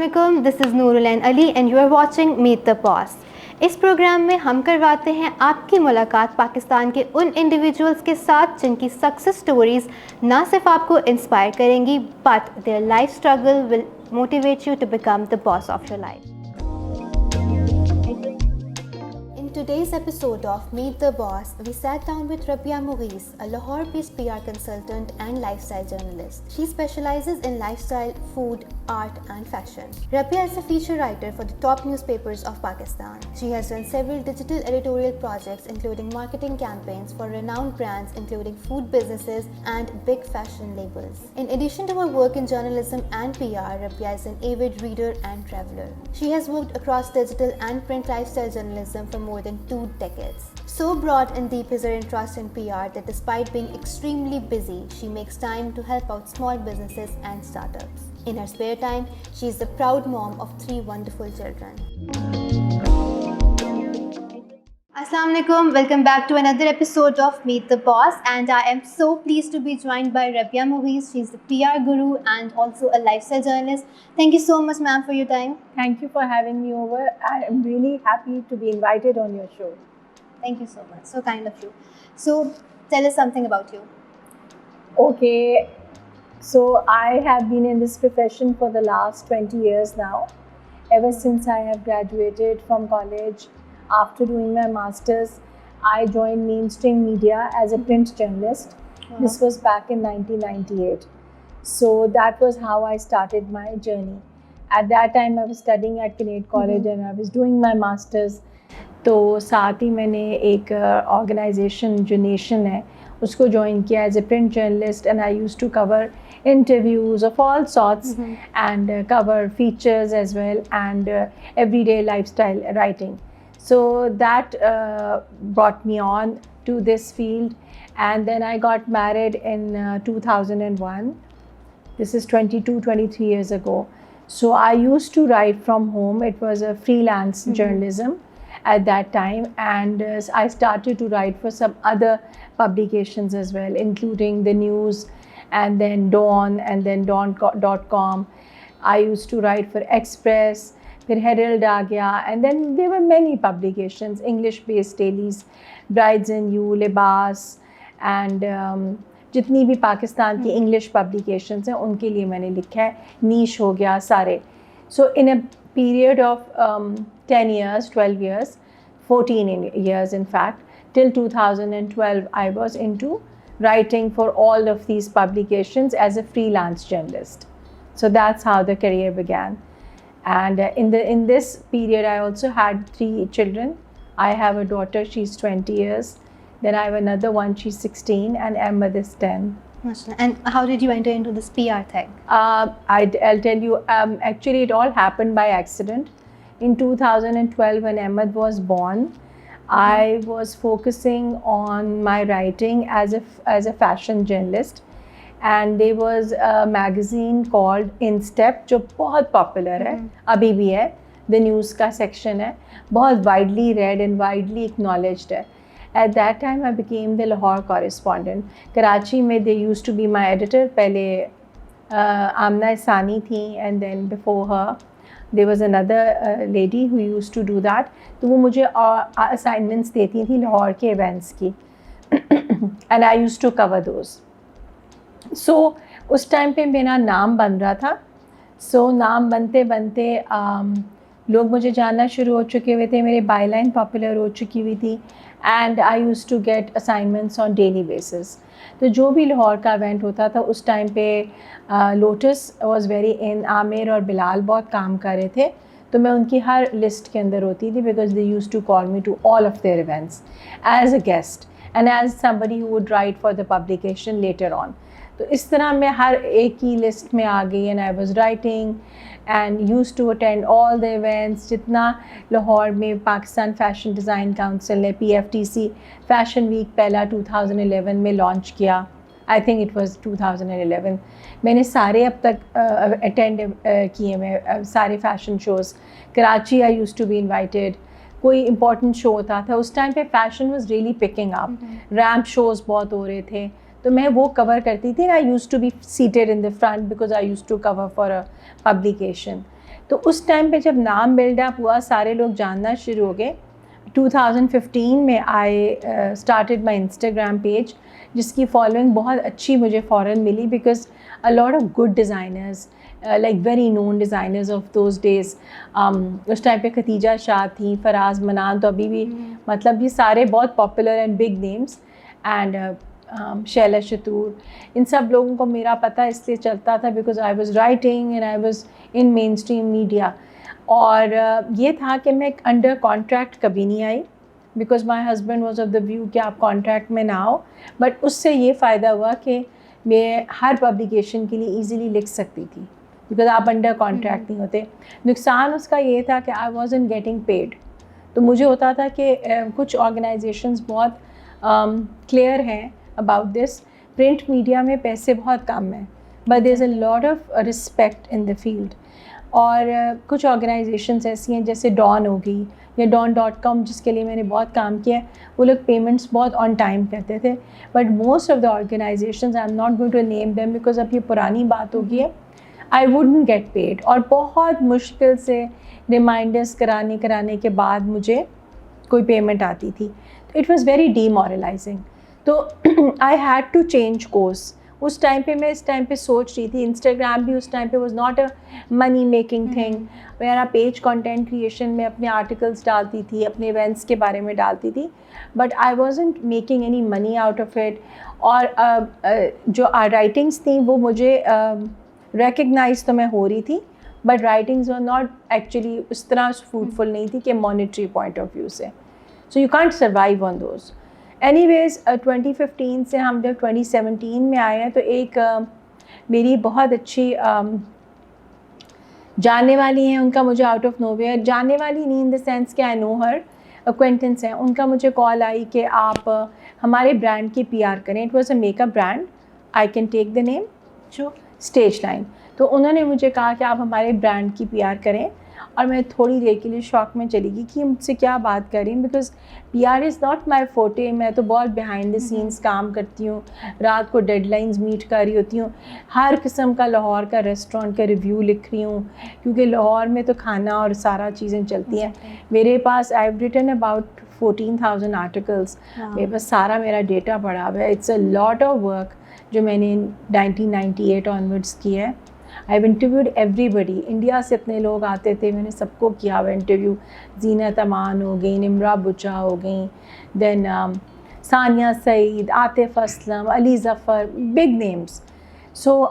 Assalamualaikum, this is Noorulain Ali and you are watching Meet the Boss. اس programme میں ہم کرواتے ہیں آپ کی ملاقات پاکستان کے ان انڈیویجولز کے ساتھ جن کی سکسیس سٹوریز نہ صرف آپ کو انسپائر کریں گی but their life struggle will motivate you to become the boss of your life. In today's episode of Meet the Boss, we sat down with Rabia Mughis, a Lahore-based PR consultant and lifestyle journalist. She specializes in lifestyle, food, art and fashion. Rabia is a feature writer for the top newspapers of Pakistan. She has done several digital editorial projects including marketing campaigns for renowned brands including food businesses and big fashion labels. In addition to her work in journalism and PR, Rabia is an avid reader and traveler. She has worked across digital and print lifestyle journalism for more than 2 decades. So broad and deep is her interest in PR that despite being extremely busy, she makes time to help out small businesses and startups. In her spare time, she is the proud mom of 3 wonderful children. Assalamu alaikum, welcome back to another episode of Meet the Boss, and I am so pleased to be joined by Rabia Mughis. She's the PR guru and also a lifestyle journalist. Thank you so much, ma'am, for your time. Thank you for having me over. I am really happy to be invited on your show. Thank you so much. So kind of you. So tell us something about you. Okay. So I have been in this profession for the last 20 years now. Ever since I have graduated from college, after doing my master's, I joined mainstream media as a print journalist. This was back in 1998. So that was how I started my journey. At that time I was studying at Kinnaird College and I was doing my master's. تو ساتھ ہی میں نے ایک organization جو nation ہے اس کو join کیا as a print journalist and I use to cover interviews of all sorts and cover features as well and everyday lifestyle writing. So that brought me on to this field and then I got married in 2001. This is 23 years ago. So I used to write from home. It was a freelance journalism at that time, and I started to write for some other publications as well, including the news and then Dawn and then Dawn.com. I used to write for Express, phi Herald aa gaya, and then there were many publications, English based dailies, Brides and You, Libas and جتنی بھی پاکستان کی English publications ہیں ان کے لیے میں نے لکھا ہے. نیش ہو گیا سارے. سو ان اے period of 10 years, 12 years, 14 years in fact, till 2012 I was into writing for all of these publications as a freelance journalist. So that's how the career began. And in this period I also had 3 children. I have a daughter, she's 20 years. Then I have another one, she's 16 and Ahmed is 10. And how did you enter into this PR thing? I'll tell you, actually it all happened by accident. In 2012 when Ahmed was born, I was focusing on my writing as a fashion journalist, and there was a magazine called Instep جو بہت popular ہے ابھی بھی ہے. The news کا section ہے, بہت widely read and widely acknowledged ہے. At that time I became the Lahore correspondent. Karachi mein they used to be my editor. Pehle Amna Sani thi and then before her there was another lady who used to do that. تو وہ مجھے assignments دیتی تھی لاہور کے events کی and I used to cover those. So اس time پہ میرا نام بن رہا تھا. So نام بنتے بنتے لوگ مجھے جاننا شروع ہو چکے ہوئے تھے, میرے بائی لائن پاپولر ہو چکی ہوئی تھی and I use to get assignments on daily basis. تو جو بھی لاہور کا ایونٹ ہوتا تھا اس ٹائم پہ Lotus was very in. Aamir اور بلال بہت کام کر رہے تھے تو میں ان کی ہر لسٹ کے اندر ہوتی تھی because they used to call me to all of their events as a guest and as somebody who would write for the publication later on. تو اس طرح میں ہر ایک کی لسٹ میں آ گئی and I was writing and used to attend all the events. جتنا لاہور میں پاکستان فیشن ڈیزائن کاؤنسل نے PFTC فیشن ویک پہلا 2011 میں لانچ کیا, آئی تھنک اٹ واز 2011. میں نے سارے اب تک اٹینڈ کیے میں سارے fashion shows. Karachi I use to be invited. کوئی امپورٹنٹ شو ہوتا تھا اس ٹائم پہ fashion was really picking up. Ramp shows بہت ہو رہے تھے تو میں وہ کور کرتی تھی. I use to be seated in the front because I use to cover for a publication. تو اس ٹائم پہ جب نام بلڈ اپ ہوا, سارے لوگ جاننا شروع ہو گئے. 2015 میں I started my Instagram page, جس کی فالوئنگ بہت اچھی مجھے فوراً ملی, because a lot of good designers, like very known designers of those days. اس ٹائم پہ ختیجہ شاہ تھیں, فراز منان, تو ابھی بھی مطلب یہ سارے بہت popular and big names, and Sheela شتور, ان سب لوگوں کو میرا پتہ اس لیے چلتا تھا because I was writing and I was in mainstream media. اور یہ تھا کہ میں انڈر کانٹریکٹ کبھی نہیں آئی, because my husband was of the view کہ آپ کانٹریکٹ میں نہ آؤ. بٹ اس سے یہ فائدہ ہوا کہ میں ہر پبلیکیشن کے لیے ایزیلی لکھ سکتی تھی, بیکاز آپ انڈر کانٹریکٹ نہیں ہوتے. نقصان اس کا یہ تھا کہ I was in getting paid. تو مجھے ہوتا تھا کہ کچھ آرگنائزیشنز بہت کلیئر ہیں اباؤٹ دس, پرنٹ میڈیا میں پیسے بہت کم ہیں, but there is a lot of respect in the field. اور کچھ آرگنائزیشنز ایسی ہیں جیسے ڈان ہوگی یا ڈان.com, جس کے لیے میں نے بہت کام کیا, وہ لوگ پیمنٹس بہت آن ٹائم کرتے تھے. But most of the organizations, I am not going to name them because اب یہ پرانی بات ہوگی ہے, آئی ووڈنٹ گیٹ پیڈ. اور بہت مشکل سے ریمائنڈرس کرانے کے بعد مجھے کوئی پیمنٹ آتی تھی. تو it was very demoralizing. تو I had to change course. اس ٹائم پہ میں اس ٹائم پہ سوچ رہی تھی, انسٹاگرام بھی اس ٹائم پہ was not a money making thing. میرا پیج کنٹینٹ کریشن میں اپنے آرٹیکلس ڈالتی تھی, اپنے ایونٹس کے بارے میں ڈالتی تھی, but I wasn't making any money out of it. اور جو رائٹنگس تھیں وہ مجھے ریکگنائز تو میں ہو رہی تھی, but writings were not actually اس طرح فروٹفل نہیں تھی کہ مانیٹری پوائنٹ آف ویو سے. So you can't survive on those. Anyways 2015 سے ہم جب 2017 میں آئے ہیں, تو ایک میری بہت اچھی جاننے والی ہیں, ان کا مجھے آؤٹ آف نو ویئر, جاننے والی نہیں ان دا سینس کہ آئی نو ہر, اکوینٹنس ہیں, ان کا مجھے کال آئی کہ آپ ہمارے برانڈ کی PR کریں. It was a makeup brand, I can take the name, جو اسٹیج لائن. تو انہوں نے مجھے کہا کہ آپ ہمارے برانڈ کی PR کریں. اور میں تھوڑی دیر کے لیے شوق میں چلی گئی کہ مجھ سے کیا بات کر رہی ہوں, because PR is not my forte. میں تو بہت بیہائنڈ دا سینس کام کرتی ہوں, رات کو ڈیڈ لائنز میٹ کر رہی ہوتی ہوں, ہر قسم کا لاہور کا ریسٹورینٹ کا ریویو لکھ رہی ہوں, کیونکہ لاہور میں تو کھانا اور سارا چیزیں چلتی ہیں. میرے پاس I have written about 14,000 articles. میرے پاس سارا میرا ڈیٹا پڑا ہوا ہے. It's a lot of work جو میں نے 1998 آنورڈس کی ہے. I have interviewed everybody. India سے اتنے لوگ آتے تھے, میں نے سب کو کیا ہوا انٹرویو. زینت امان ہو گئیں, نمرا بچا ہو گئیں, then Sania Saeed, Atif Aslam, Ali Zafar, big names. So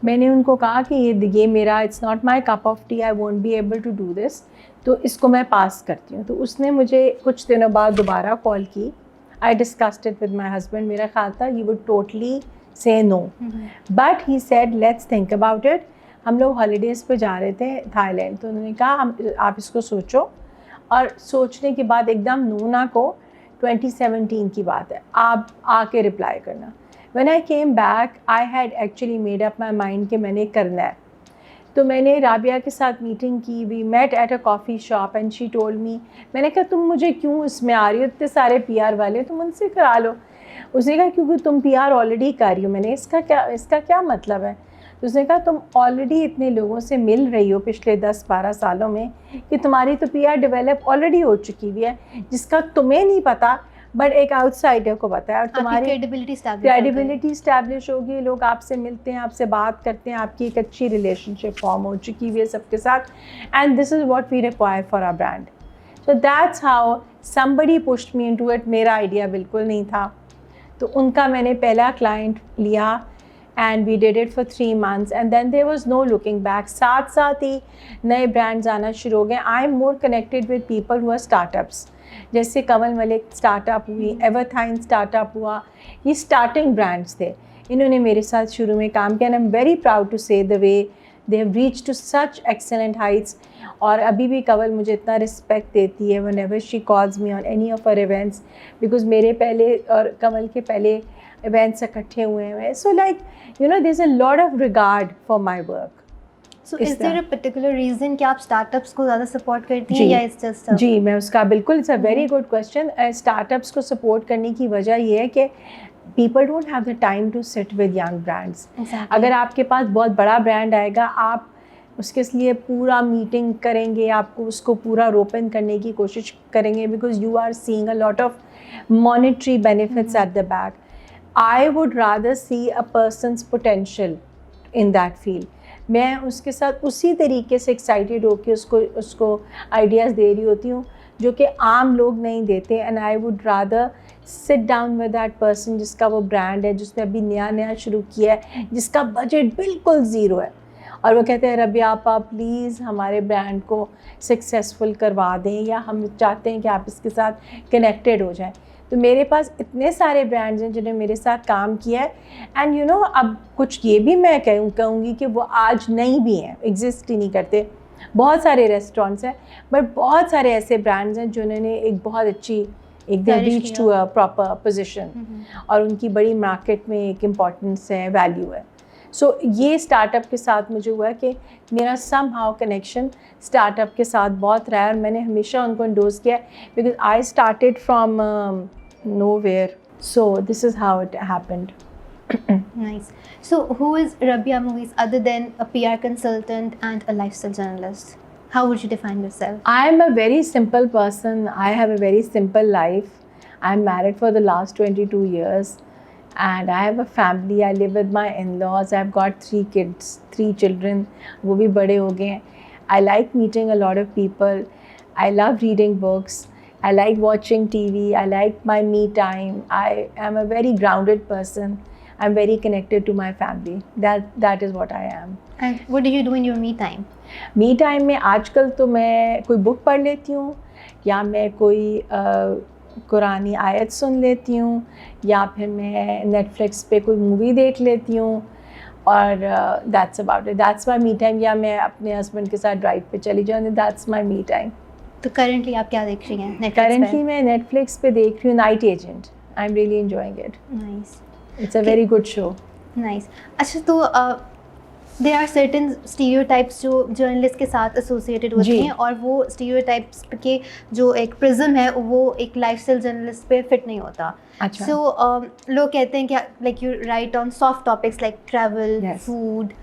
میں نے ان کو کہا کہ یہ میرا it's not my cup of tea, I won't be able to do this, تو اس کو میں پاس کرتی ہوں. تو اس نے مجھے کچھ دنوں بعد دوبارہ کال کی. I discussed it with my husband. میرا خیال تھا he would totally say no, but he said let's think about it. ہم لوگ ہالیڈیز پہ جا رہے تھے تھائی لینڈ, تو انہوں نے کہا آپ اس کو سوچو. اور سوچنے کے بعد ایک دم نونا کو 2017 کی بات ہے, آپ آ کے رپلائی کرنا. when I came back I had actually made up my mind کہ میں نے کرنا ہے. تو میں نے رابعہ کے ساتھ میٹنگ کی. we met at a coffee shop and she told me, میں نے کہا تم مجھے کیوں اس میں آ رہی ہو, اتنے سارے PR والے, تم ان سے کرا لو. اس نے کہا کیونکہ تم PR آلریڈی کر رہی ہو. میں نے اس کا کیا مطلب ہے. تو اس نے کہا تم آلریڈی اتنے لوگوں سے مل رہی ہو پچھلے 10-12 سالوں میں کہ تمہاری تو PR ڈیولپ آلریڈی ہو چکی ہوئی ہے, جس کا تمہیں نہیں پتہ بٹ ایک آؤٹ سائڈر کو پتہ ہے. اور تمہاری کریڈیبلٹی اسٹیبلش ہوگی, لوگ آپ سے ملتے ہیں, آپ سے بات کرتے ہیں, آپ کی ایک اچھی ریلیشن شپ فارم ہو چکی ہوئی ہے سب کے ساتھ. And this is what we require for our brand. So that's how somebody pushed me into it. میرا آئیڈیا بالکل نہیں تھا. تو ان کا میں نے پہلا کلائنٹ لیا and we did it for 3 months and then there was no looking back. ساتھ ساتھ ہی نئے برانڈز آنا شروع ہو گئے. I am more connected with people who are startups, جیسے کنول ملک اسٹارٹ اپ ہوئی, ایورتھائن اسٹارٹ اپ ہوا. یہ اسٹارٹنگ برانڈس تھے, انہوں نے میرے ساتھ شروع میں کام کیا. And I am very proud to say the way they have reach to such excellent heights. اور ابھی بھی کنول مجھے اتنا رسپیکٹ دیتی ہے whenever she calls me on any of her events, because میرے پہلے اور کنول کے پہلے ایونٹس اکٹھے ہوئے ہیں. So like you know there is a lot of regard for my work. So is there a particular reason کہ آپ اسٹارٹ اپس کو زیادہ سپورٹ کرتی ہیں یا it's just جی میں اس کا بالکل, it's a very good question. Startups کو سپورٹ کرنے کی وجہ یہ ہے کہ people don't have the time to sit with young brands. اگر آپ کے پاس بہت بڑا برانڈ آئے گا, آپ اس کے لیے پورا میٹنگ کریں گے, آپ کو اس کو پورا اوپن کرنے کی کوشش کریں گے, because you are seeing a lot of monetary benefits at the back. I would rather see a person's potential in that field. میں اس کے ساتھ اسی طریقے سے ایکسائٹیڈ ہو کے اس کو آئیڈیاز دے رہی ہوتی ہوں جو کہ عام لوگ نہیں دیتے. And I would rather sit down with that person جس کا وہ برانڈ ہے, جس نے ابھی نیا شروع کیا ہے, جس کا بجٹ بالکل زیرو ہے, اور وہ کہتے ہیں ربیہ آپا پلیز ہمارے برانڈ کو سکسیزفل کروا دیں, یا ہم چاہتے ہیں کہ آپ اس کے ساتھ کنیکٹیڈ ہو جائیں. تو میرے پاس اتنے سارے برانڈز ہیں جنہوں نے میرے ساتھ کام کیا ہے. اینڈ یو نو اب کچھ یہ بھی میں کہوں گی کہ وہ آج نہیں بھی ہیں, ایگزسٹ ہی نہیں کرتے. بہت سارے ریسٹورینٹس ہیں, بٹ بہت سارے ایسے برانڈز ہیں جنہوں نے ایک بہت اچھی reach to a proper position, اور ان کی بڑی مارکیٹ میں ایک امپورٹنس ہے, ویلیو ہے. سو یہ اسٹارٹ اپ کے ساتھ مجھے ہوا کہ میرا some how connection start up کے ساتھ بہت رہا ہے, اور میں نے ہمیشہ ان کو انڈورس کیا because I started from nowhere. So this is how it happened. Nice. So who is Rabia Mughis other than a PR consultant and a lifestyle journalist? How would you define yourself? I am a very simple person. I have a very simple life. I am married for the last 22 years. And I have a family. I live with my in-laws. I've got 3 kids, 3 children. وہ بھی بڑے ہو گئے ہیں. I like meeting a lot of people. I love reading books. I like watching TV. I like my me time. I am a very grounded person. I'm very connected to my family. That is what I am. And what do you do in your me time? Me time میں آج کل تو میں کوئی بک پڑھ لیتی ہوں, یا میں کوئی قرآنی آیت سن لیتی ہوں, یا پھر میں نیٹ فلکس پہ کوئی مووی دیکھ لیتی ہوں, اور that's about it. That's my me time. یا میں اپنے ہسبینڈ کے ساتھ ڈرائیو پہ چلی جاؤں. That's my me time. تو کرنٹلی آپ کیا دیکھ رہی ہیں؟ کرنٹلی میں نیٹ فلکس پہ دیکھ رہی ہوں night agent. I am really enjoying it. Nice. It's a very good show. Nice. اچھا, تو there are certain stereotypes جو جرنلسٹ کے ساتھ ایسوسیٹیڈ ہوتی ہیں, اور وہ stereotypes کے جو ایک پرزم ہے وہ ایک لائف اسٹائل جرنلسٹ پہ فٹ نہیں ہوتا. سو لوگ کہتے ہیں کہ like you write on soft topics like travel, food,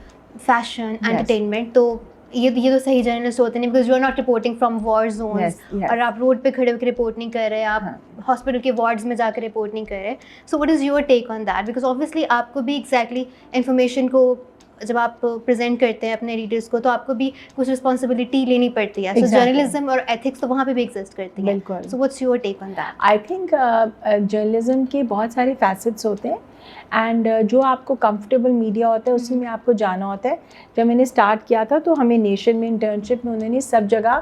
fashion, entertainment. تو یہ تو صحیح جرنلسٹ ہوتے ہیں, because you are not reporting from war zones, اور آپ روڈ پہ کھڑے ہو کے رپورٹ نہیں کر رہے, آپ ہاسپٹل کے وارڈز میں جا کے رپورٹ نہیں کر رہے. سو what is your take on that? Because obviously آپ کو بھی ایگزیکٹلی انفارمیشن کو جب آپ پریزنٹ کرتے ہیں اپنے ریڈرس کو, تو آپ کو بھی کچھ رسپانسبلٹی لینی پڑتی ہے. سو جرنلزم اور ایتھکس تو وہاں پہ بھی ایگزسٹ کرتی ہیں. So what's your take on that? I think journalism کے بہت سارے فیسٹس ہوتے ہیں, اینڈ جو آپ کو کمفرٹیبل میڈیا ہوتا ہے اسی میں آپ کو جانا ہوتا ہے. جب میں نے اسٹارٹ کیا تھا تو ہمیں نیشن میں انٹرنشپ میں انہوں نے سب جگہ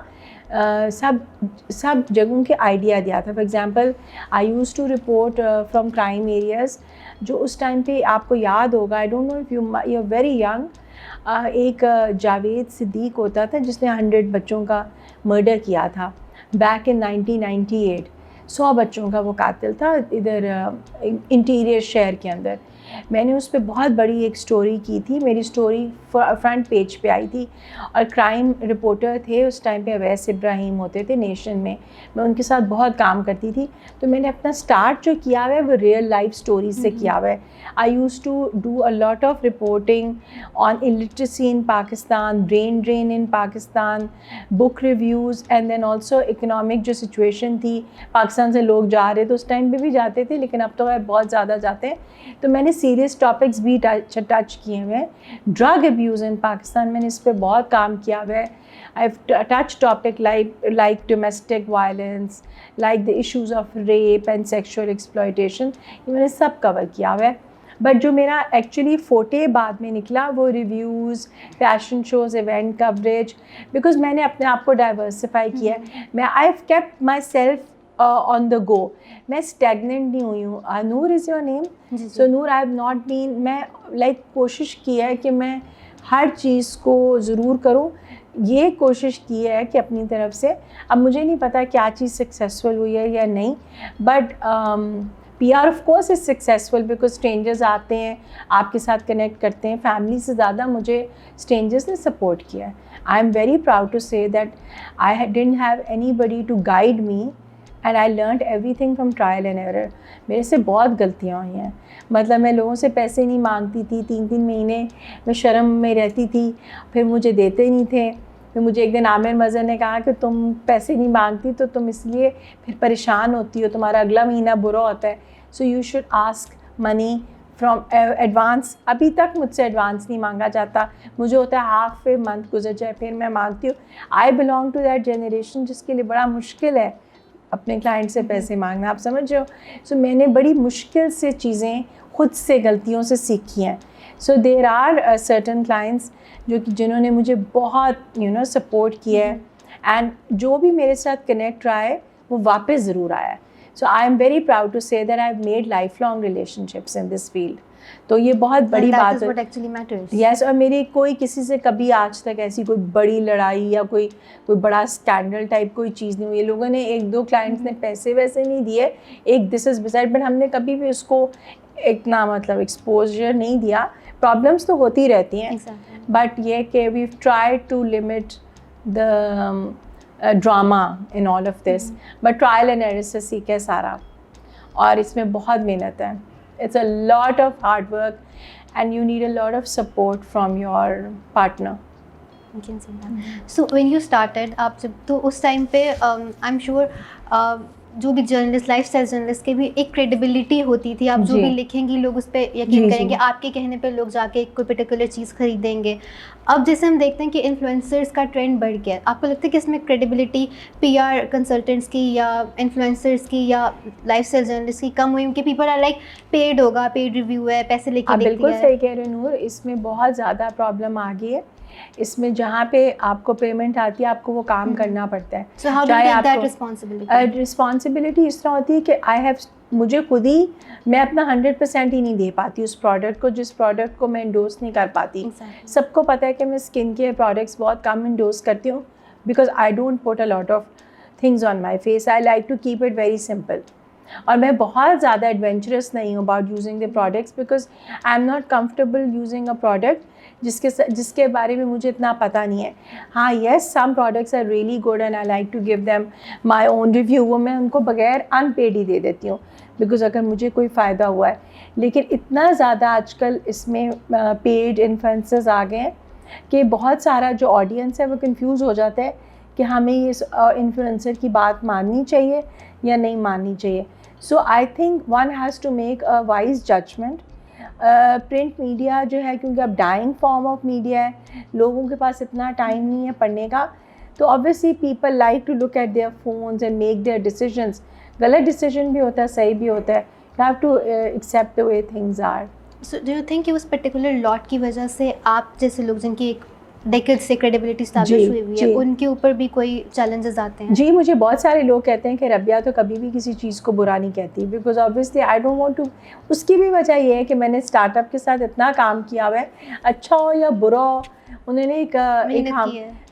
سب جگہوں کے آئیڈیا دیا تھا. For example I use to report from crime areas, جو اس ٹائم پہ آپ کو یاد ہوگا, I don't know if you are very young, ایک جاوید صدیق ہوتا تھا جس نے 100 بچوں کا مرڈر کیا تھا بیک ان 1998. 100 بچوں کا وہ قاتل تھا ادھر انٹیریئر شہر کے اندر. میں نے اس پہ بہت بڑی ایک اسٹوری کی تھی. میری اسٹوری فرنٹ پیج پہ آئی تھی, اور کرائم رپورٹر تھے اس ٹائم پہ اویس ابراہیم ہوتے تھے نیشن میں. میں ان کے ساتھ بہت کام کرتی تھی. تو میں نے اپنا اسٹارٹ جو کیا ہوا ہے وہ ریئل لائف اسٹوریز سے کیا ہوا ہے. I use to do a lot of reporting on literacy in Pakistan, brain drain in Pakistan, book reviews, and then also economic جو سچویشن تھی. پاکستان سے لوگ جا رہے تو اس ٹائم پہ بھی جاتے تھے, لیکن اب تو بہت زیادہ جاتے ہیں. تو میں نے سیریس ٹاپکس بھی ٹچ کیے ہوئے ہیں. ڈرگ ابیوز ان پاکستان, میں نے اس پہ بہت کام کیا ہوا ہے. I have touch topic like domestic violence, like the issues of rape and sexual exploitation. یہ میں نے سب کور کیا ہوا ہے. بٹ جو میرا ایکچولی فوٹے بعد میں نکلا وہ reviews, fashion shows, event coverage, because میں نے اپنے آپ کو ڈائیورسفائی کیا ہے. میں I have kept myself on the go. میں اسٹیگننٹ نہیں ہوئی ہوں. Noor is your name. So Noor, I have not been, میں لائک کوشش کی ہے کہ میں ہر چیز کو ضرور کروں. یہ کوشش کی ہے کہ اپنی طرف سے, اب مجھے نہیں پتا کیا چیز سکسیزفل ہوئی ہے یا نہیں, but P R of course is successful because strangers آتے ہیں, آپ کے ساتھ کنیکٹ کرتے ہیں. فیملی سے زیادہ مجھے اسٹرینجرز نے سپورٹ کیا ہے. I am very proud to say that I didn't have anybody to guide me, and I learned everything from trial and error. میرے سے بہت غلطیاں ہوئی ہیں. مطلب میں لوگوں سے پیسے نہیں مانگتی تھی, 3 مہینے میں شرم میں رہتی تھی, پھر مجھے دیتے نہیں تھے. پھر مجھے ایک دن عامر مظہر نے کہا کہ تم پیسے نہیں مانگتی تو تم اس لیے پھر پریشان ہوتی ہو, تمہارا اگلا مہینہ برا ہوتا ہے, so you should ask money from advance. ابھی تک مجھ سے ایڈوانس نہیں مانگا جاتا, مجھے ہوتا ہے ہاف اے منتھ گزر جائے پھر میں مانگتی ہوں. I belong to that generation جس کے لیے بڑا مشکل ہے اپنے کلائنٹ سے پیسے مانگنا, آپ سمجھ رہے ہو. سو میں نے بڑی مشکل سے چیزیں خود سے غلطیوں سے سیکھی ہیں. سو دیر آر سرٹن کلائنٹس جنہوں نے مجھے بہت سپورٹ کیا ہے, اینڈ جو بھی میرے ساتھ کنیکٹ رہا ہے وہ واپس ضرور آیا ہے. So I am very proud to say that I have made lifelong relationships in this field. تو یہ بہت بڑی بات ہے. یس, اور میری کوئی کسی سے کبھی آج تک ایسی کوئی بڑی لڑائی یا کوئی بڑا اسکینڈل ٹائپ کوئی چیز نہیں ہوئی. لوگوں نے 1-2 کلائنٹس نے پیسے ویسے نہیں دیے, ایک دس از بسائڈ, بٹ ہم نے کبھی بھی اس کو اتنا مطلب ایکسپوجر نہیں دیا. پرابلمس تو ہوتی رہتی ہیں, بٹ یہ کہ we try to limit the drama in all of this. But trial and error سے سیکھے سارا, اور اس میں بہت محنت ہے. It's a lot of hard work and you need a lot of support from your partner. I can see that. So when you started, آپ جب تو اس ٹائم پہ I'm sure جو بھی جرنلسٹ, لائف اسٹائل جرنلسٹ کے بھی ایک کریڈیبلٹی ہوتی تھی. آپ جو بھی لکھیں گی لوگ اس پہ یقین کریں گے, آپ کے کہنے پہ لوگ جا کے کوئی پرٹیکولر چیز خریدیں گے. اب جیسے ہم دیکھتے ہیں کہ انفلوئنسرس کا ٹرینڈ بڑھ گیا, آپ کو لگتا ہے کہ اس میں کریڈیبلٹی PR کنسلٹنٹس کی یا انفلوئنسرس کی یا لائف اسٹائل جرنلسٹ کی کم ہوئی, کہ پیپل آر لائک پیڈ ہوگا, پیڈ ریویو ہے, پیسے لے کے دیکھتی ہے. بالکل صحیح کہہ رہے نور, اس میں بہت زیادہ پرابلم آ گئی ہے. اس میں جہاں پہ آپ کو پیمنٹ آتی ہے آپ کو وہ کام کرنا پڑتا ہے. چاہے آپ کو رسپانسبلٹی اس طرح ہوتی ہے کہ مجھے خود ہی میں اپنا 100% ہی نہیں دے پاتی اس پروڈکٹ کو, جس پروڈکٹ کو میں انڈورس نہیں کر پاتی. سب کو پتہ ہے کہ میں اسکن کیئر پروڈکٹس بہت کم انڈورس کرتی ہوں, because I don't put a lot of things on my face. I like to keep it very simple. اور میں بہت زیادہ ایڈونچرس نہیں ہوں about using the products, because I am not comfortable using a product جس کے بارے میں مجھے اتنا پتہ نہیں ہے. ہاں yes, some products are really good and I like to give them my own review. وہ میں ان کو بغیر ان پیڈ ہی دے دیتی ہوں, بیکاز اگر مجھے کوئی فائدہ ہوا ہے. لیکن اتنا زیادہ آج کل اس میں پیڈ انفلوئنسرز آ گئے ہیں کہ بہت سارا جو آڈینس ہے وہ کنفیوز ہو جاتا ہے کہ ہمیں اس انفلوئنسر کی بات ماننی چاہیے یا نہیں ماننی چاہیے. So I think one has to make a wise judgment. Print media جو ہے, کیونکہ اب ڈائنگ فارم آف میڈیا ہے, لوگوں کے پاس اتنا ٹائم نہیں ہے پڑھنے کا, تو obviously people like to look at their phones and make their decisions. غلط ڈیسیجن بھی ہوتا ہے, صحیح بھی ہوتا ہے. You have to accept the way things are. So do you think کہ اس پرٹیکولر لاٹ کی وجہ سے آپ جیسے لوگ جن کی ایک ڈیکیڈ سے کریڈیبلٹی اسٹیبلش ہوئی ہوئی ہے, ان کے اوپر بھی کوئی چیلنجز آتے ہیں؟ جی, مجھے بہت سارے لوگ کہتے ہیں کہ ربیہ تو کبھی بھی کسی چیز کو برا نہیں کہتی, because obviously I don't want to. اس کی بھی وجہ یہ ہے کہ میں نے اسٹارٹ اپ کے ساتھ اتنا کام کیا ہوا ہے, اچھا ہو یا برا ہو. انہوں نے ایک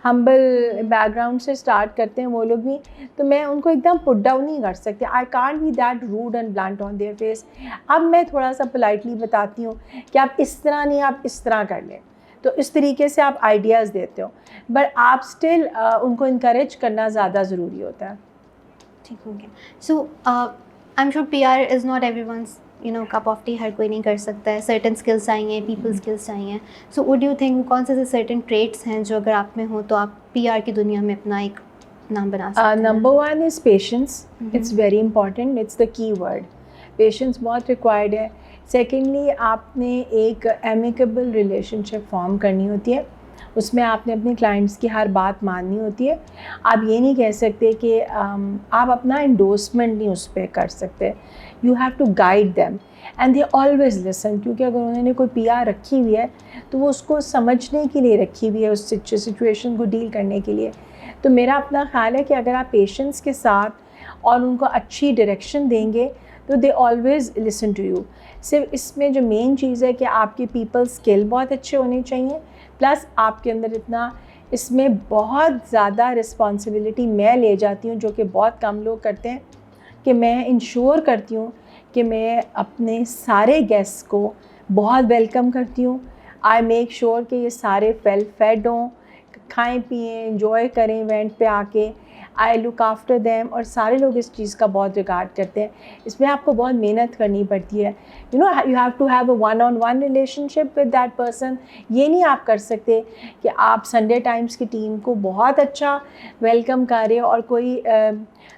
ہمبل بیک گراؤنڈ سے اسٹارٹ کرتے ہیں وہ لوگ بھی, تو میں ان کو ایک دم پٹ ڈاؤن نہیں کر سکتی. I can't be that rude and blunt on their face. اب میں تھوڑا سا پولائٹلی بتاتی ہوں کہ آپ اس طرح نہیں, آپ اس طرح کر لیں, تو اس طریقے سے آپ آئیڈیاز دیتے ہو, بٹ آپ اسٹل ان کو انکریج کرنا زیادہ ضروری ہوتا ہے. ٹھیک ہو گیا. So I am sure PR is not everyone's cup of tea, ہر کوئی نہیں کر سکتا ہے. سرٹن اسکلس چاہیے, پیپل اسکلس چاہیے. سو وڈ یو تھنک کون سے سرٹن ٹریٹس ہیں جو اگر آپ میں ہوں تو آپ PR کی دنیا میں اپنا ایک نام بنا سکتے ہیں؟ Number 1 is patience. It's very important, it's the key word. Patience بہت ریکوائرڈ ہے. سیکنڈلی, آپ نے ایک ایمیکیبل ریلیشن شپ فارم کرنی ہوتی ہے. اس میں آپ نے اپنے کلائنٹس کی ہر بات ماننی ہوتی ہے. آپ یہ نہیں کہہ سکتے کہ آپ اپنا انڈورسمنٹ نہیں اس پہ کر سکتے. You have to guide them and they always listen, کیونکہ اگر انہوں نے کوئی PR رکھی ہوئی ہے تو وہ اس کو سمجھنے کے لیے رکھی ہوئی ہے, اس سچویشن کو ڈیل کرنے کے لیے. تو میرا اپنا خیال ہے کہ اگر آپ پیشنس کے ساتھ اور ان کو اچھی ڈائریکشن دیں گے تو they always listen to you. صرف اس میں جو مین چیز ہے کہ آپ کے پیپل اسکل بہت اچھے ہونے چاہیے, پلس آپ کے اندر اتنا, اس میں بہت زیادہ رسپانسبلٹی میں لے جاتی ہوں جو کہ بہت کم لوگ کرتے ہیں, کہ میں انشور کرتی ہوں کہ میں اپنے سارے گیسٹ کو بہت ویلکم کرتی ہوں. آئی میک شیور کہ یہ سارے ویل فیڈ ہوں, کھائیں پئیں, انجوائے کریں ایونٹ پہ آ کے. آئی لک آفٹر دیم, اور سارے لوگ اس چیز کا بہت ریگارڈ کرتے ہیں. اس میں آپ کو بہت محنت کرنی پڑتی ہے. You have to have a one on one relationship with that person. یہ نہیں آپ کر سکتے کہ آپ سنڈے ٹائمس کی ٹیم کو بہت اچھا ویلکم کر رہے ہو اور کوئی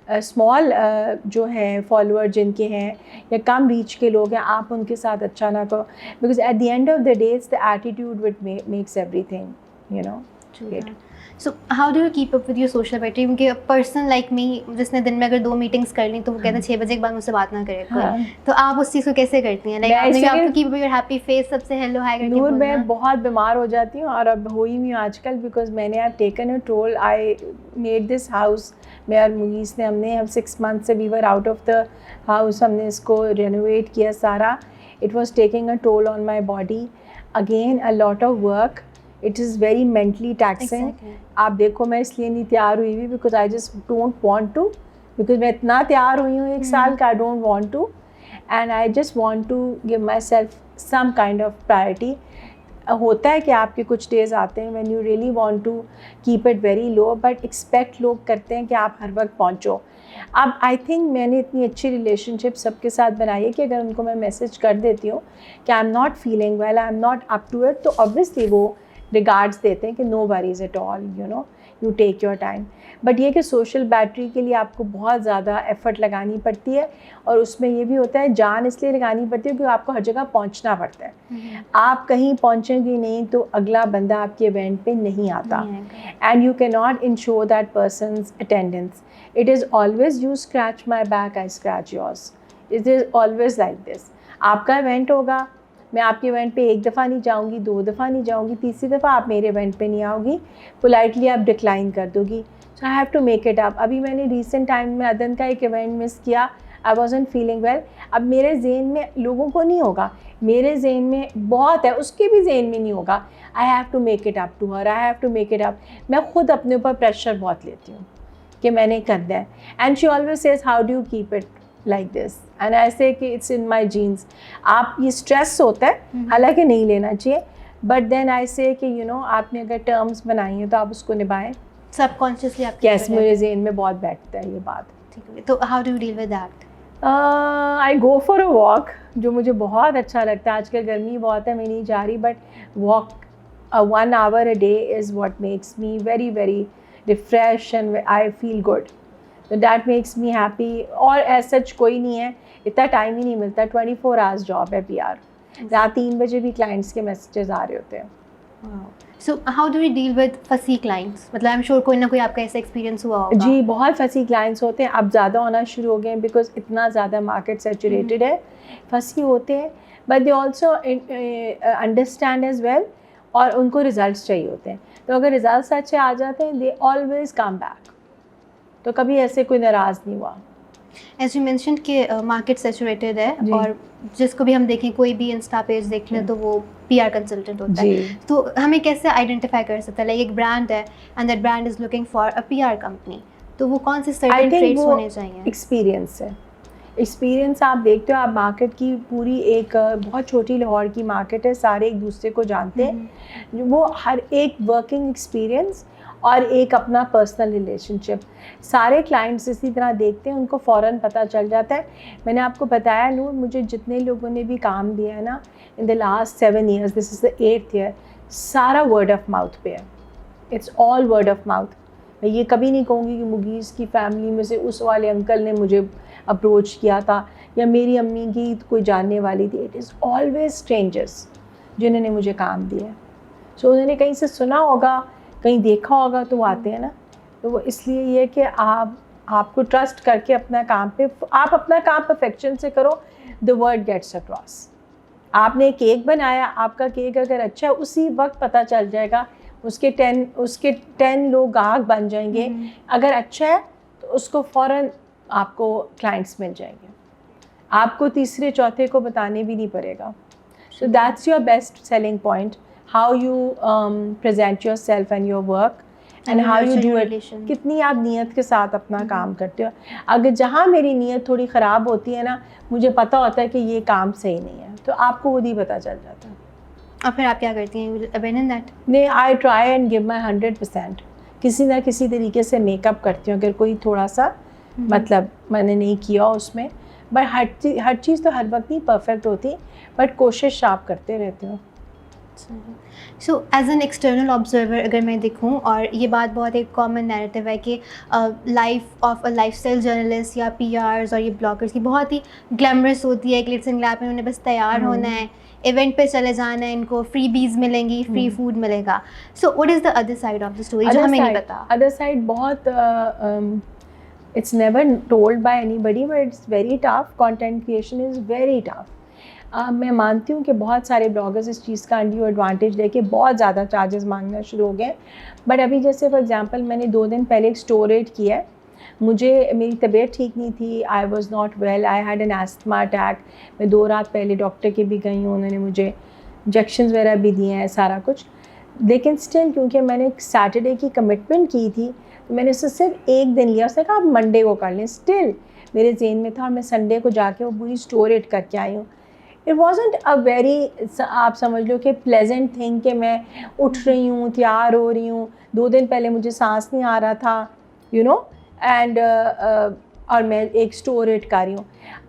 اسمال جو ہیں فالوور جن کے ہیں یا کم ریچ کے لوگ ہیں, آپ ان کے ساتھ اچھا نہ کرو, because at the end of the day it's the attitude what makes everything, you know. So how do you keep up with your social battery? کیونکہ پرسن لائک می جس نے دن میں اگر 2 میٹنگس کر لیں تو وہ کہتے ہیں 6 بجے کے بعد مجھ سے بات نہ کرے کوئی, تو آپ اس چیز کو کیسے کرتی ہیں؟ لائک آپ کو keep up your happy face, سب سے ہیلو ہائی کر کے بولنا. میں بہت بیمار ہو جاتی ہوں اور اب ہوئی بھی ہوں آج کل, بیکاز میں نے اب taken a toll. I made this house, میں اور مغیث نے, ہم نے 6 months سے we were out of the house, ہم نے اس کو رینوویٹ کیا سارا. It was taking a toll on my body, again a lot of work. It is very mentally taxing. آپ دیکھو میں اس لیے نہیں تیار ہوئی ہوئی because I just don't want to, because میں اتنا تیار ہوئی ہوں 1 سال کا, I don't want to, and I just want to give myself some kind of priority. ہوتا ہے کہ آپ کے کچھ ڈیز آتے ہیں when you really want to keep it very low, but expect لوگ کرتے ہیں کہ آپ ہر وقت پہنچو. اب آئی تھنک میں نے اتنی اچھی ریلیشن شپ سب کے ساتھ بنائی ہے کہ اگر ان کو میں میسیج کر دیتی ہوں کہ I am not feeling well, I am not up to it, تو اوبویسلی وہ ریگارڈس دیتے ہیں کہ no worries at all, you know, you take your time. But یہ کہ سوشل بیٹری کے لیے آپ کو بہت زیادہ ایفرٹ لگانی پڑتی ہے, اور اس میں یہ بھی ہوتا ہے جان اس لیے لگانی پڑتی ہے کیونکہ آپ کو ہر جگہ پہنچنا پڑتا ہے. آپ کہیں پہنچیں گے نہیں تو اگلا بندہ آپ کے ایونٹ پہ نہیں آتا, and you key not ensure that person's attendance. It is always you scratch my back, I scratch yours. It is always like this. آپ کا ایونٹ ہوگا, میں آپ کے ایونٹ پہ 1 دفعہ نہیں جاؤں گی, 2 دفعہ نہیں جاؤں گی, تیسری دفعہ آپ میرے ایونٹ پہ نہیں آؤ گی, پولائٹلی آپ ڈکلائن کر دو گی. So I have to make it up. ابھی میں نے ریسنٹ ٹائم میں ادن کا ایک ایونٹ مس کیا, آئی وازنٹ فیلنگ ویل. اب میرے ذہن میں, لوگوں کو نہیں ہوگا, میرے ذہن میں بہت ہے, اس کے بھی ذہن میں نہیں ہوگا. I have to make it up to her, I have to make it up. میں خود اپنے اوپر پریشر بہت لیتی ہوں کہ میں نے کرنا ہے, and she always says how do you keep it like this, and I say کہ it's in my genes. آپ یہ اسٹریس ہوتا ہے, حالانکہ نہیں لینا چاہیے, but then I say کہ you know آپ نے اگر ٹرمز بنائی ہیں تو آپ اس کو نبھائیں. سب کانشیسلی آپ یس, میرے ذہن میں بہت بیٹھتا ہے یہ بات. ٹھیک ہے, تو how do you deal with that? I go for a walk, جو مجھے بہت اچھا لگتا ہے. آج کل گرمی بہت ہے, میں نہیں جا رہی, but walk 1 hour a day is what makes me very very refreshed and I feel good. So that makes me happy. اور ایز سچ کوئی نہیں ہے, اتنا ٹائم ہی نہیں ملتا. 24 hours جاب ہے پی آر. رات 3 بجے بھی کلائنٹس کے میسیجز آ رہے ہوتے ہیں. So how do you deal with fussy clients? مطلب آئی ایم شیور کوئی نہ کوئی آپ کا ایسا ایکسپیرینس ہوا ہوگا. جی, بہت فسی کلائنٹس ہوتے ہیں. اب زیادہ ہونا شروع ہو گئے ہیں بیکاز اتنا زیادہ مارکیٹ سیچوریٹڈ ہے. فسی ہوتے ہیں, but they also understand as well, اور ان کو ریزلٹس چاہیے ہوتے ہیں. تو اگر ریزلٹس اچھے آ جاتے ہیں, دے آلویز کم بیک. تو کبھی ایسے کوئی ناراض نہیں ہوا. ایز یو مینشن کہ مارکیٹ سیچوریٹڈ ہے, اور جس کو بھی ہم دیکھیں, کوئی بھی انسٹا پیج دیکھ لیں تو وہ پی آر کنسلٹنٹ ہوتا ہے. تو ہمیں کیسے آئیڈینٹیفائی کر سکتا ہے, لائک ایک برانڈ ہے and that brand is looking for a P R company, تو وہ کون سے سرٹن ٹریٹس ہونے چاہیے؟ ایکسپیرینس ہے. ایکسپیرینس آپ دیکھتے ہو, آپ مارکیٹ کی پوری ایک بہت چھوٹی لاہور کی مارکیٹ ہے, سارے ایک دوسرے کو جانتے ہیں. وہ ہر ایک ورکنگ ایکسپیرینس اور ایک اپنا پرسنل ریلیشن شپ, سارے کلائنٹس اسی طرح دیکھتے ہیں, ان کو فوراً پتہ چل جاتا ہے. میں نے آپ کو بتایا نور, مجھے جتنے لوگوں نے بھی کام دیا ہے نا in the last 7 years, this is the 8th year, سارا ورڈ آف ماؤتھ پہ ہے. It's all word of mouth. میں یہ کبھی نہیں کہوں گی کہ مغیث کی فیملی میں سے اس والے انکل نے مجھے اپروچ کیا تھا یا میری امی کی کوئی جاننے والی تھی. اٹ از آلویز اسٹرینجرس جنہوں نے مجھے کام دیا. سو انہوں نے کہیں سے سنا ہوگا, کہیں دیکھا ہوگا, تو وہ آتے ہیں نا. تو وہ اس لیے یہ کہ آپ کو ٹرسٹ کر کے اپنا کام پہ, آپ اپنا کام پرفیکشن سے کرو, دا ورڈ گیٹس اکراس. آپ نے کیک بنایا, آپ کا کیک اگر اچھا ہے, اسی وقت پتہ چل جائے گا, اس کے 10 لوگ گاہک بن جائیں گے. اگر اچھا ہے تو اس کو فوراً آپ کو کلائنٹس مل جائیں گے, آپ کو تیسرے چوتھے کو بتانے بھی نہیں پڑے گا. So that's your best selling point, how you present yourself and your work and how you do it. کتنی آپ نیت کے ساتھ اپنا کام کرتے ہو. اگر جہاں میری نیت تھوڑی خراب ہوتی ہے نا, مجھے پتہ ہوتا ہے کہ یہ کام صحیح نہیں ہے, تو آپ کو خود ہی پتہ چل جاتا ہے. اور پھر آپ کیا کرتی ہیں؟ abandon that. نہیں, I try and give my 100%. کسی نہ کسی طریقے سے میک اپ کرتی ہوں اگر کوئی تھوڑا سا مطلب میں نے نہیں کیا اس میں. بٹ ہر چیز تو ہر وقت نہیں پرفیکٹ ہوتی, بٹ کوشش آپ کرتے رہتے ہو. So as an external observer اگر میں دیکھوں, اور یہ بات بہت ایک کامن نیریٹیو ہے کہ life of a life style journalist یا پی آرز اور یہ بلاگرس کی بہت ہی گلیمرس ہوتی ہے. گلٹس اینڈ گلیمر, انہیں بس تیار ہونا ہے, ایونٹ پہ چلے جانا ہے, ان کو فری بیز ملیں گی, فری فوڈ ملے گا. So what is the other side of the story جو ہمیں نہیں پتا؟ ادر سائڈ بہت it's never told by anybody, but it's very tough. Content creation is very tough. میں مانتی ہوں کہ بہت سارے بلاگرز اس چیز کا انڈیو ایڈوانٹیج لے کے بہت زیادہ چارجز مانگنا شروع ہو گئے. بٹ ابھی جیسے فار ایگزامپل میں نے 2 دن پہلے ایک اسٹوریج کیا ہے, مجھے میری طبیعت ٹھیک نہیں تھی, I was not well, I had an asthma attack. میں 2 رات پہلے ڈاکٹر کے بھی گئی ہوں, انہوں نے مجھے انجیکشنز وغیرہ بھی دیے ہیں, سارا کچھ. لیکن اسٹل کیونکہ میں نے سیٹرڈے کی کمٹمنٹ کی تھی تو میں نے اس سے صرف 1 دن لیا. اس نے کہا آپ منڈے کو کر لیں. اسٹل میرے ذہن میں تھا, اور میں سنڈے کو جا کے وہ پوری اسٹوریج کر کے آئی ہوں. اٹ وازنٹ اے ویری, آپ سمجھ لو کہ پلیزنٹ تھنگ کہ میں اٹھ رہی ہوں, تیار ہو رہی ہوں, 2 دن پہلے مجھے سانس نہیں آ رہا تھا, یو نو, اینڈ اور میں ایک اسٹوریج کر رہی ہوں.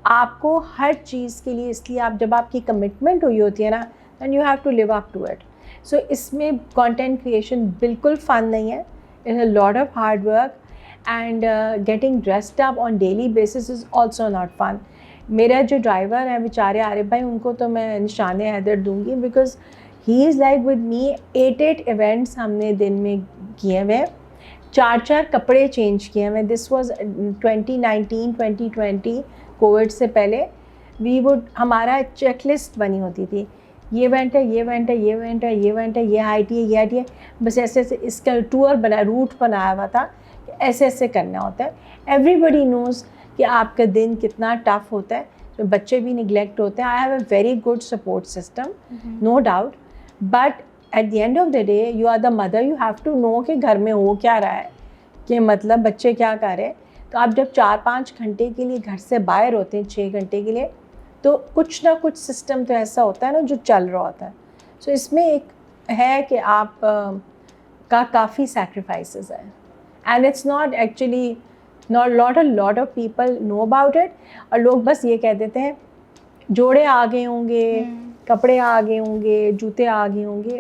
آپ کو ہر چیز کے لیے, اس لیے آپ جب آپ کی کمٹمنٹ ہوئی ہوتی ہے نا, then you have to live up to it. So اس میں کانٹینٹ کریشن بالکل فن نہیں ہے. It's a lot of hard work and getting dressed up on daily basis is also not fun. میرا جو ڈرائیور ہے بیچارے عارف بھائی, ان کو تو میں نشان حیدر دوں گی, because he is like with me. 8 events ہم نے دن میں کیے ہوئے, 4 کپڑے چینج کیے ہوئے. دس واز 2019-2020 کووڈ سے پہلے. وی وڈ, ہمارا چیک لسٹ بنی ہوتی تھی, یہ ایونٹ ہے, یہ ایونٹ ہے, یہ ایونٹ ہے, یہ ایونٹ ہے, یہ آئی ٹی ہے, یہ آئی ٹی ہے. بس ایسے ایسے اس کا ٹور بنا, روٹ بنایا ہوا تھا کہ ایسے ایسے کرنا ہوتا ہے. ایوری بڈی نوز کہ آپ کا دن کتنا ٹف ہوتا ہے. تو بچے بھی نگلیکٹ ہوتے ہیں. I have a very good support system, no doubt, but at the end of the day you are the mother, you have to know کہ گھر میں ہو کیا رہا ہے, کہ مطلب بچے کیا کر رہے ہیں. تو آپ جب 4-5 گھنٹے کے لیے گھر سے باہر ہوتے ہیں, 6 گھنٹے کے لیے, تو کچھ نہ کچھ سسٹم تو ایسا ہوتا ہے نا جو چل رہا ہوتا ہے. سو اس میں ایک ہے کہ آپ کا کافی سیکریفائسز ہیں, and it's not actually not lot of people know about it. اور لوگ بس یہ کہہ دیتے ہیں جوڑے آ گئے ہوں گے, کپڑے آ گئے ہوں گے, جوتے آ گئے ہوں گے,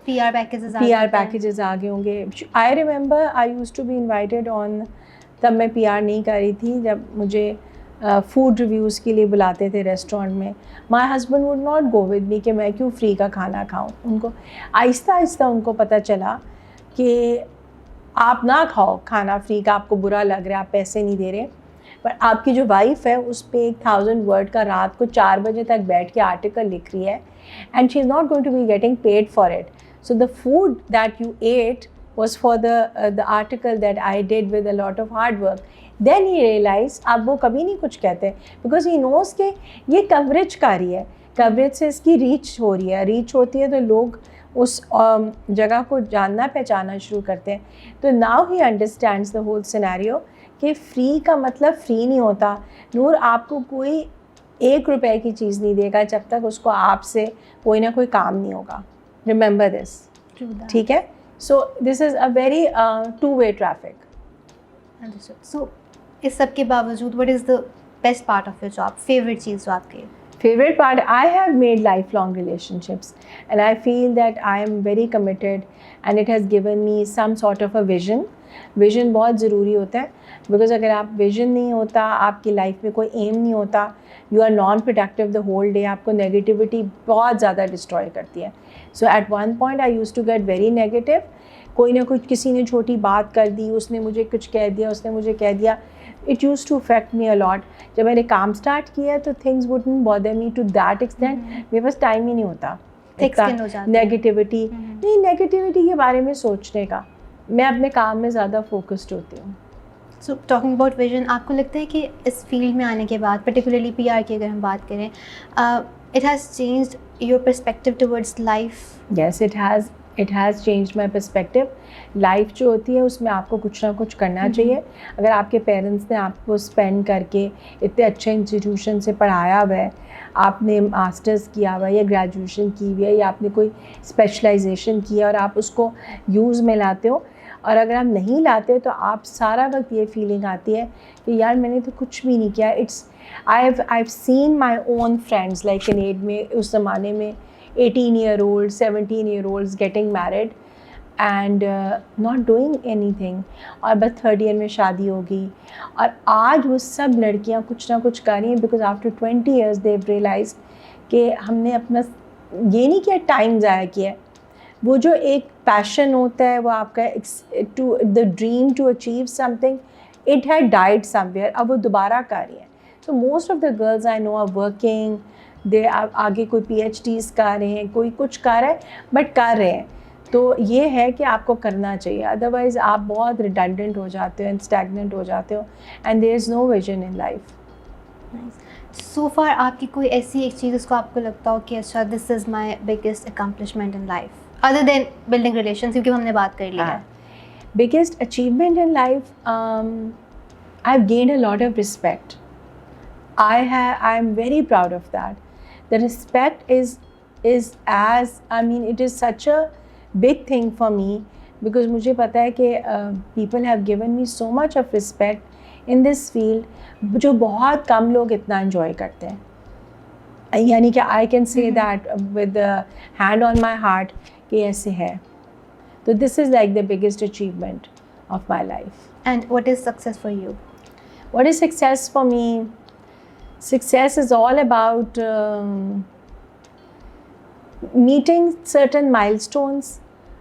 پی آر پیکیجز آ گئے ہوں گے. I remember I use to be invited on, تب میں پی آر نہیں کر رہی تھی, جب مجھے فوڈ ریویوز کے لیے بلاتے تھے ریسٹورینٹ میں. My husband would not go with me کہ میں کیوں فری کا کھانا کھاؤں. ان کو آہستہ آہستہ ان کو پتہ چلا کہ آپ نہ کھاؤ کھانا فری کا, آپ کو برا لگ رہا ہے, آپ پیسے نہیں دے رہے. پر آپ کی جو وائف ہے اس پہ 1000 ورڈ کا رات کو 4 بجے تک بیٹھ کے آرٹیکل لکھ رہی ہے, and she is not going to be getting paid for it. So the food that you eat was for the article that I did with a lot of hard work. Then he realize, اب وہ کبھی نہیں کچھ کہتے, because he نوز کہ یہ coverage کا رہی ہے, کوریج سے اس کی ریچ ہو رہی ہے, ریچ ہوتی ہے تو لوگ اس جگہ کو جاننا پہچاننا شروع کرتے ہیں. تو now he understands the whole scenario کہ فری کا مطلب فری نہیں ہوتا. نور, آپ کو کوئی 1 روپے کی چیز نہیں دے گا جب تک اس کو آپ سے کوئی نہ کوئی کام نہیں ہوگا. ریممبر دس, ٹھیک ہے. سو this is a very 2-way traffic. سو اس سب کے باوجود what is the best part of your job, favourite چیز جو آپ کی؟ Favorite part, I have made lifelong relationships, and I feel that I am very committed, and it has given me some sort of a vision. Vision بہت ضروری ہوتا ہے, because اگر آپ vision نہیں ہوتا, آپ کی لائف میں کوئی aim نہیں ہوتا, you are non-productive the whole day, آپ کو negativity بہت زیادہ destroy کرتی ہے. So at one point I used to get very negative. کوئی نہ کچھ, کسی نے چھوٹی بات کر دی, اس نے مجھے کچھ کہہ دیا, اس نے مجھے کہہ دیا. It used to affect me a lot. جب میں نے کام اسٹارٹ کیا تو things wouldn't bother me to that extent. میرے پاس ٹائم ہی نہیں ہوتا نیگیٹیوٹی نہیں, نیگیٹیوٹی کے بارے میں سوچنے کا. میں اپنے کام میں زیادہ فوکسڈ ہوتی ہوں. سو ٹاکنگ اباؤٹ ویژن, آپ کو لگتا ہے کہ اس فیلڈ میں آنے کے بعد, پرٹیکولرلی پی آر کی اگر ہم بات کریں, it has changed your perspective towards life? Yes, it has changed my perspective. Life جو ہوتی ہے اس میں آپ کو کچھ نہ کچھ کرنا چاہیے. اگر آپ کے پیرنٹس نے آپ کو اسپینڈ کر کے اتنے اچھے انسٹیٹیوشن سے پڑھایا ہوا ہے, آپ نے ماسٹرز کیا ہوا ہے یا گریجویشن کی ہوئی ہے, یا آپ نے کوئی اسپیشلائزیشن کی ہے اور آپ اس کو یوز میں لاتے ہو, اور اگر آپ نہیں لاتے تو آپ سارا وقت یہ فیلنگ آتی ہے کہ یار میں نے تو کچھ بھی نہیں کیا. I've seen my own friends like in aid میں اس زمانے میں 18-year-olds 17-year-olds getting married and not doing anything, اور بس 3rd year میں شادی ہوگی. اور آج وہ سب لڑکیاں کچھ نہ کچھ کر رہی ہیں because after 20 years they've realized کہ ہم نے اپنا یہ نہیں کیا ٹائم ضائع کیا. وہ جو ایک پیشن ہوتا ہے وہ آپ کا to the dream to achieve something, it had died somewhere, اب وہ دوبارہ کر رہی ہیں. So most of the girls I know are working, they آگے کوئی PhDs کر رہے ہیں, کوئی کچھ کر رہا ہے بٹ کر رہے ہیں. تو یہ ہے کہ آپ کو کرنا چاہیے, ادروائز آپ بہت ریڈنڈنٹ ہو جاتے ہو اینڈ اسٹیگننٹ ہو جاتے ہو and there is no vision in life. So for آپ کی کوئی ایسی ایک چیز اس کو آپ کو لگتا ہو کہ اچھا this is my biggest accomplishment in life other than building relations, کیونکہ ہم نے بات کر لی ہے. Biggest achievement in life, I've gained a lot of respect. I'm very proud of that. The respect is as, I mean, it is such a big thing for me because مجھے پتا ہے کہ people have given me so much of respect in this field جو بہت کم لوگ اتنا enjoy کرتے ہیں. یعنی کہ I can say that with the hand on my heart کہ ایسے ہے. تو this is like the biggest achievement of my life. And what is success for you? What is success for me? Success is all about meeting certain milestones.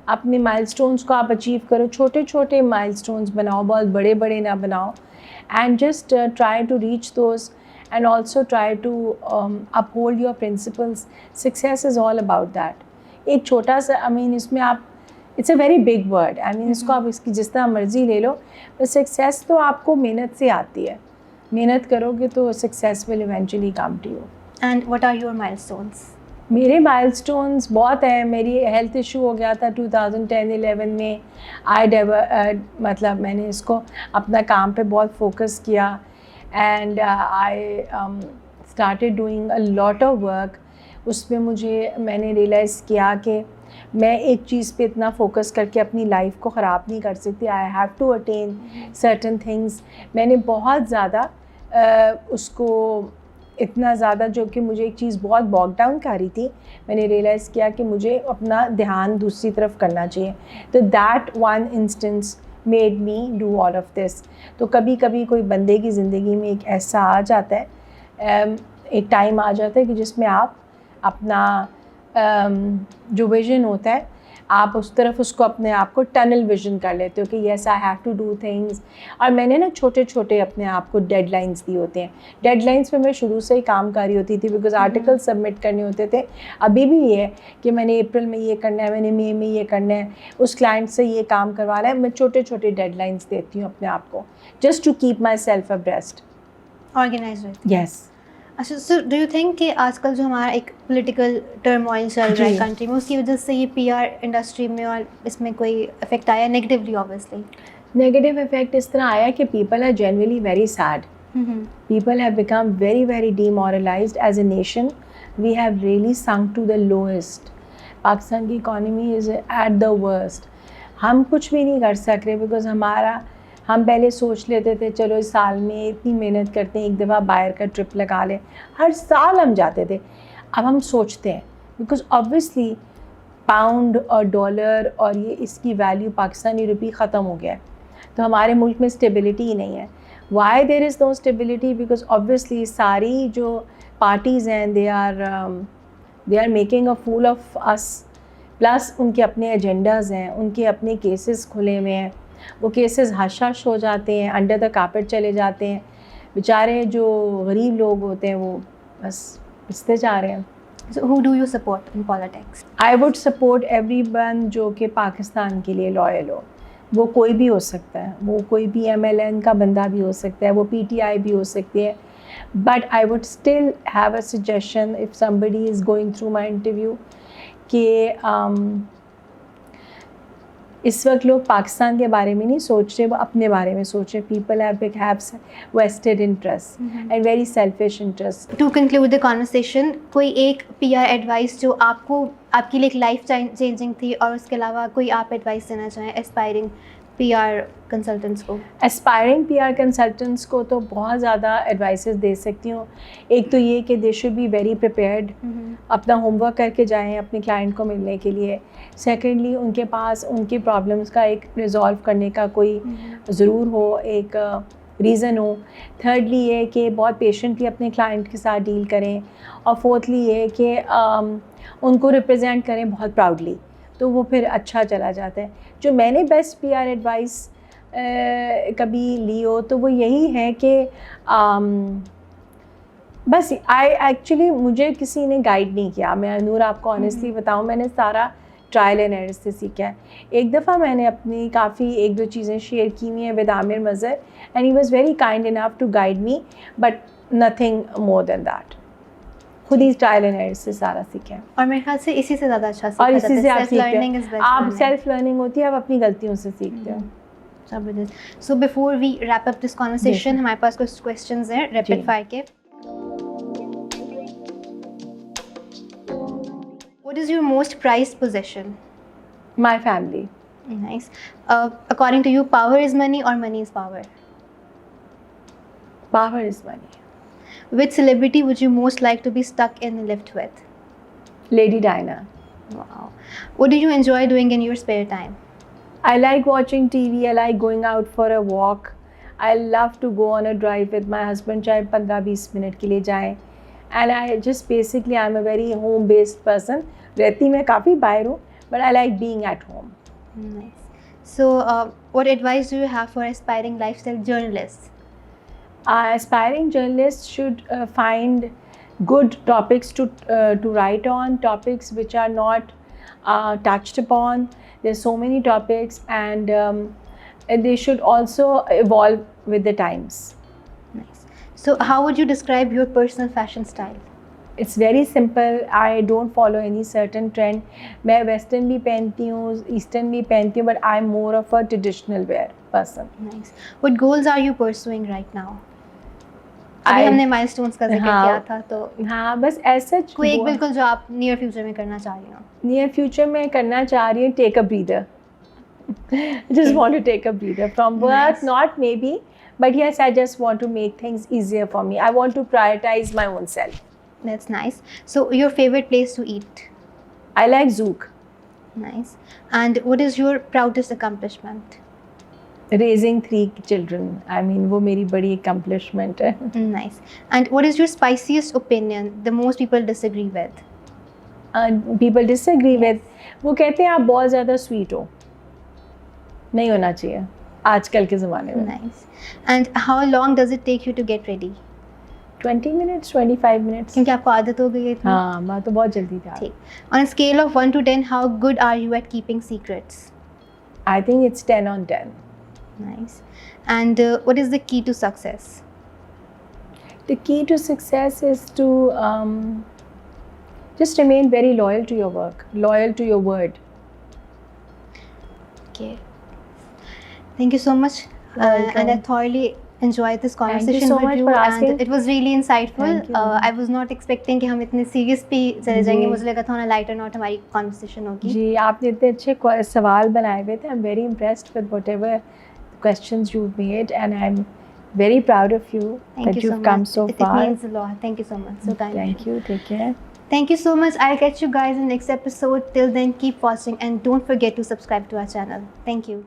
اپنے milestones کو آپ achieve کرو, چھوٹے چھوٹے milestones بناؤ, بہت بڑے بڑے نہ بناؤ, and just try to reach those and also try to uphold your principles. Success is all about that. ایک چھوٹا سا اس میں آپ it's a very big word, اس کو آپ اس کی جس طرح مرضی لے لو, بس سکسیس تو آپ کو محنت سے آتی ہے, محنت کرو گے تو success will eventually come to you. And what are your milestones? میرے مائلسٹونس بہت ہیں. میری ہیلتھ ایشو ہو گیا تھا 2010-11 میں. مطلب میں نے اس کو اپنا کام پہ بہت فوکس کیا and I started doing a lot of work. اس میں میں نے ریئلائز کیا کہ میں ایک چیز پہ اتنا فوکس کر کے اپنی لائف کو خراب نہیں کر سکتی. I have to attain certain things. میں نے بہت زیادہ اس کو اتنا زیادہ جو کہ مجھے ایک چیز بہت باگ ڈاؤن کر رہی تھی, میں نے ریئلائز کیا کہ مجھے اپنا دھیان دوسری طرف کرنا چاہیے. تو that one instance made me do all of دس. تو کبھی کبھی کوئی بندے کی زندگی میں ایک ایسا آ جاتا ہے, ایک ٹائم آ جاتا ہے کہ جس میں آپ اپنا جو ویژن ہوتا ہے آپ اس طرف اس کو اپنے آپ کو ٹنل ویژن کر لیتے ہو کہ yes I have to do things. اور میں نے نا چھوٹے چھوٹے اپنے آپ کو ڈیڈ لائنس دی ہوتے ہیں. ڈیڈ لائنس پہ میں شروع سے ہی کام کر رہی ہوتی تھی بیکاز آرٹیکل سبمٹ کرنے ہوتے تھے. ابھی بھی یہ ہے کہ میں نے اپریل میں یہ کرنا ہے, میں نے مئی میں یہ کرنا ہے, اس کلائنٹ سے یہ کام کروانا ہے. میں چھوٹے چھوٹے ڈیڈ لائنس دیتی ہوں اپنے آپ کو just to keep myself abreast. Organise ہوتی ہے. یس. اچھا, سو ڈو یو تھنک کہ آج کل جو ہمارا ایک پولیٹیکل ٹرموائل چل رہا ہے کنٹری میں, اس کی وجہ سے یہ PR انڈسٹری میں اور اس میں کوئی افیکٹ آیا نیگیٹیولی؟ آبویسلی نیگیٹیو افیکٹ اس طرح آیا کہ people are generally very sad. People have become very very demoralised as a nation. We have really sunk to the lowest. Pakistan کی economy is at the worst. ہم کچھ بھی نہیں کر سک رہے بیکاز ہم پہلے سوچ لیتے تھے چلو اس سال میں اتنی محنت کرتے ہیں, ایک دفعہ باہر کا ٹرپ لگا لیں. ہر سال ہم جاتے تھے. اب ہم سوچتے ہیں بیکاز آبویسلی پاؤنڈ اور ڈالر اور یہ اس کی ویلیو پاکستانی روپی ختم ہو گیا ہے, تو ہمارے ملک میں اسٹیبلٹی ہی نہیں ہے. Why there is no stability? Because obviously ساری جو پارٹیز ہیں they are making a fool of us. Plus ان کے اپنے ایجنڈاز ہیں, ان کے اپنے کیسز کھلے ہوئے ہیں. وہ کیسز ہش ہش ہو جاتے ہیں, انڈر دا کارپیٹ چلے جاتے ہیں. بیچارے جو غریب لوگ ہوتے ہیں وہ بس پستے جا رہے ہیں. So who do you support in politics? I would support everyone جو کہ پاکستان کے لیے لائل ہو. وہ کوئی بھی ہو سکتا ہے, وہ کوئی بھی MLN کا بندہ بھی ہو سکتا ہے, وہ PTI بھی ہو سکتی ہے. But I would still have a suggestion if somebody is going through my interview کہ اس وقت لوگ پاکستان کے بارے میں نہیں سوچ رہے, وہ اپنے بارے میں سوچ رہے. People have vested interest and very selfish interest. To conclude the conversation, کوئی ایک PR ایڈوائس جو آپ کی لیے ایک لائف چینجنگ تھی, اور اس کے علاوہ کوئی آپ ایڈوائس دینا چاہیں اسپائرنگ PR consultants کو? اسپائرنگ پی آر کنسلٹنٹس کو تو بہت زیادہ ایڈوائسز دے سکتی ہوں. ایک تو یہ کہ they should be very prepared, اپنا ہوم ورک کر کے جائیں اپنے کلائنٹ کو ملنے کے لیے. سیکنڈلی ان کے پاس ان کی پرابلمس کا ایک ریزالو کرنے کا کوئی ضرور ہو, ایک ریزن ہو. تھرڈلی یہ کہ بہت پیشنٹلی اپنے کلائنٹ کے ساتھ ڈیل کریں. اور فورتھلی یہ کہ ان کو ریپرزینٹ کریں بہت پراؤڈلی, تو وہ پھر اچھا چلا جاتا ہے. جو میں نے بیسٹ پی آر ایڈوائس کبھی لی ہو تو وہ یہی ہے کہ بس ایکچولی مجھے کسی نے گائیڈ نہیں کیا. میں نور آپ کو آنیسٹلی بتاؤں, میں نے سارا ٹرائل اینڈ ایرر سے سیکھا ہے. ایک دفعہ میں نے اپنی کافی ایک دو چیزیں شیئر کی ہوئی ہیں with Aamir Mazhar, and he was very kind enough to guide me, but nothing more than that. خود ہی ٹرائل اینڈ ایرر سے سارا سیکھا ہے. اور میرے خیال سے اسی سے زیادہ اچھا اور سیکھا اسی سے آپ جاتا ہے. سیکھتے ہیں, آپ سیلف لرننگ ہوتی ہے, آپ اپنی غلطیوں سے سیکھتے ہیں. So before we wrap up this conversation, ہمارے پاس کچھ کوسچنز ہیں ریپڈ فائر کے. What is your most prized possession? My family. Nice. According to you, power is money or money is power? Power is money. Which celebrity would you most like to be stuck in a lift with? Lady Diana. Wow. What do you enjoy doing in your spare time? I like watching TV. I like going out for a walk. I love to go on a drive with my husband, چاہے 15-20 minute کے لیے جائیں. And I just basically, I'm a very home-based person. رہتی میں کافی باہر ہوں, but I like being at home. Nice. So, what advice do you have for aspiring lifestyle journalists? Aspiring journalists should find good topics to write on, topics which are not touched upon. There's so many topics, and they should also evolve with the times. Nice. So, how would you describe your personal fashion style? It's very simple. I don't follow any certain trend. میں western بھی پہنتی ہوں, eastern بھی پہنتی ہوں, but I'm more of a traditional wear person. Nice. What goals are you pursuing right now? ابھی ہم نے مائلسٹونز کا ذکر کیا تھا, تو ہاں بس ایسا کوئی ایک بالکل جو آپ نیئر فیوچر میں کرنا چاہ رہی ہوں. نیئر فیوچر میں کرنا چاہ رہی ہوں ٹیک اے breather. Just want to take a breather from work, not maybe, but yes, I just want to make things easier for me. I want to prioritize my own self. That's nice. So, your favorite place to eat? I like Zouk. Nice. And what is your proudest accomplishment? Raising 3 children. I mean, وہ میری بڑی accomplishment ہے. Nice. And what is your spiciest opinion the most people disagree with? People disagree with, وہ کہتے ہیں آپ بہت زیادہ sweet ہو. نہیں ہونا چاہیے آج کل کے زمانے میں. Nice. And how long does it take you to get ready? 20 minutes, 25 minutes. کیونکہ آپ کو عادت ہو گئی ہے. ہاں, میں تو بہت جلدی تھا. ٹھیک. On a scale of 1 to 10, how good are you at keeping secrets? I think it's 10 on 10. Nice. And what is the key to success? The key to success is to just remain very loyal to your work, loyal to your word. Okay. Thank you so much. And I thoroughly enjoyed this conversation so with much you, for asking. and it was really insightful. Thank you. I was not expecting کہ ہم اتنے serious بھی چلے جائیں گے. مجھے لگا تھا on a lighter note ہماری conversation ہوگی. جی, آپ نے اتنے اچھے سوال بنائے ہوئے تھے. I'm very impressed with whatever questions you've made, and I'm very proud of you that you've come so far. It means a lot. Thank you so much. So kind. Thank you. Take care. Thank you so much. I'll catch you guys in the next episode. Till then, keep watching and don't forget to subscribe to our channel. Thank you.